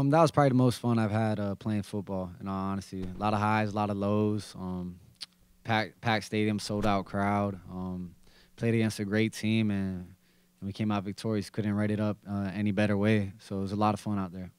That was probably the most fun I've had playing football. In all honesty, a lot of highs, a lot of lows. Packed stadium, sold out crowd. Played against a great team, and we came out victorious. Couldn't write it up any better way. So it was a lot of fun out there.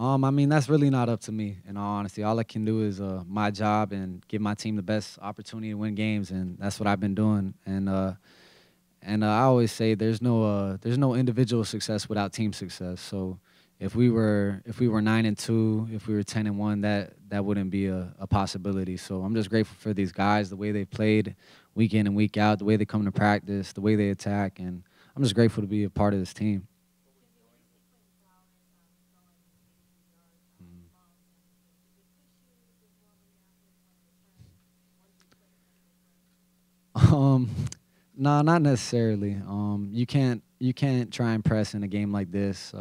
I mean, that's really not up to me. In all honesty, all I can do is my job and give my team the best opportunity to win games, and that's what I've been doing. And I always say there's no individual success without team success. So if we were 9-2, if we were 10-1, that wouldn't be a possibility. So I'm just grateful for these guys, the way they played week in and week out, the way they come to practice, the way they attack, and I'm just grateful to be a part of this team. Um, no, not necessarily. You can't try and press in a game like this.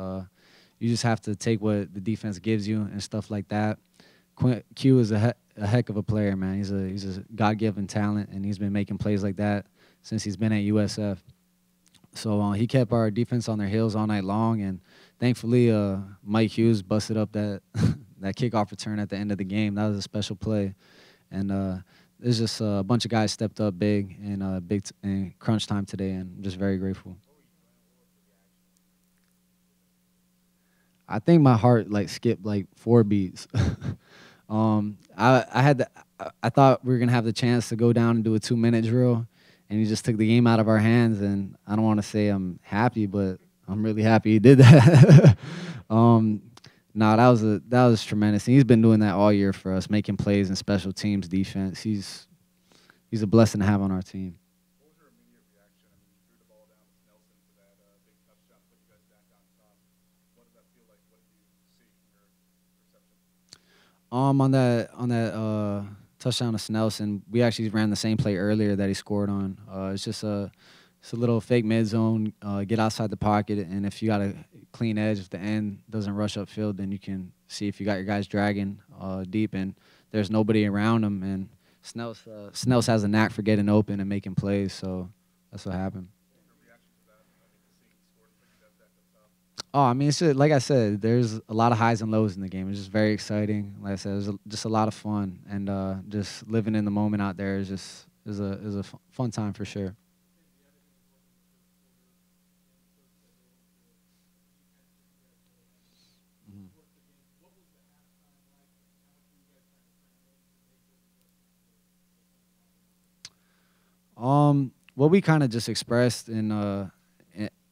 You just have to take what the defense gives you and stuff like that. Q is a heck of a player, man. He's a God-given talent, and he's been making plays like that since he's been at USF. So he kept our defense on their heels all night long, and thankfully, Mike Hughes busted up that that kickoff return at the end of the game. That was a special play, and there's just a bunch of guys stepped up big in in crunch time today, and I'm just very grateful. I think my heart like skipped like 4 beats. I had I thought we were gonna have the chance to go down and do a 2 minute drill, and he just took the game out of our hands. And I don't want to say I'm happy, but I'm really happy he did that. No, that was tremendous. And he's been doing that all year for us, making plays in special teams, defense. He's a blessing to have on our team. What was your immediate reaction? I mean, you threw the ball down to Nelson for that big touchdown, put you guys back on top. What did that feel like? What did you see from your perception? On that touchdown to Snelson, we actually ran the same play earlier that he scored on. It's a little fake mid zone. Get outside the pocket, and if you got a clean edge, if the end doesn't rush upfield, then you can see if you got your guys dragging deep, and there's nobody around them. And Snells has a knack for getting open and making plays, so that's what happened. What was your reaction to that? I mean, to seeing he scored and put you guys back up top. Oh, I mean, like I said, there's a lot of highs and lows in the game. It's just very exciting. Like I said, it was just a lot of fun, and just living in the moment out there is a fun time for sure. Mhm. What we kind of just expressed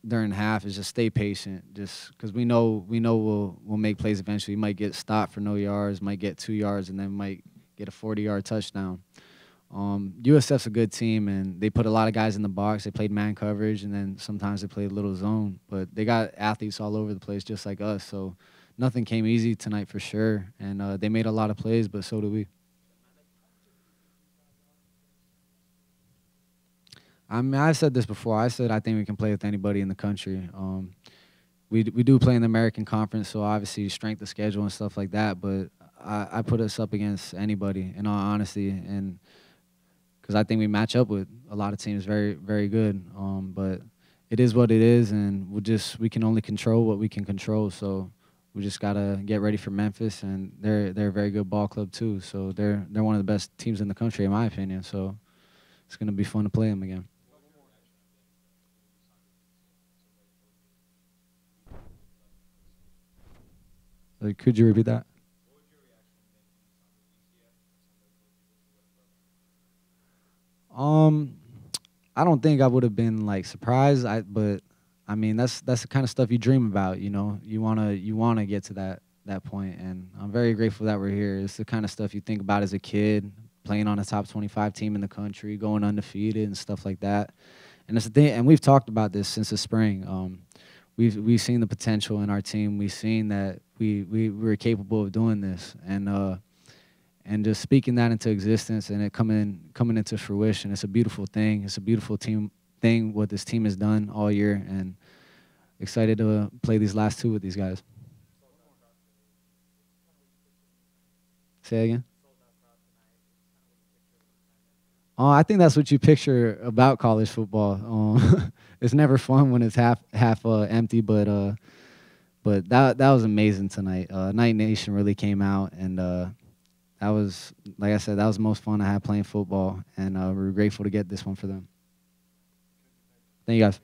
during half is just stay patient, just because we know we'll make plays eventually. We might get stopped for no yards, might get 2 yards, and then might get a 40-yard touchdown. USF's a good team, and they put a lot of guys in the box. They played man coverage, and then sometimes they played a little zone. But they got athletes all over the place, just like us. So nothing came easy tonight for sure. And they made a lot of plays, but so did we. I mean, I said this before. I said I think we can play with anybody in the country. We do play in the American Conference, so obviously strength of schedule and stuff like that. But I put us up against anybody, in all honesty, and because I think we match up with a lot of teams very, very good. But it is what it is, and we can only control what we can control. So we just gotta get ready for Memphis, and they're a very good ball club too. So they're one of the best teams in the country, in my opinion. So it's gonna be fun to play them again. Could you repeat that? Um, I don't think I would have been like surprised. But I mean, that's the kind of stuff you dream about. You know, you wanna get to that point, and I'm very grateful that we're here. It's the kind of stuff you think about as a kid, playing on a top 25 team in the country, going undefeated and stuff like that. And it's the thing, and we've talked about this since the spring. We've seen the potential in our team. We've seen that we were capable of doing this, and just speaking that into existence and it coming into fruition. It's a beautiful thing. It's a beautiful team thing what this team has done all year, and excited to play these last two with these guys. Say again. Oh, I think that's what you picture about college football. It's never fun when it's half empty, but that was amazing tonight. Night Nation really came out, and that was, like I said, that was the most fun I had playing football, and we were grateful to get this one for them. Thank you guys.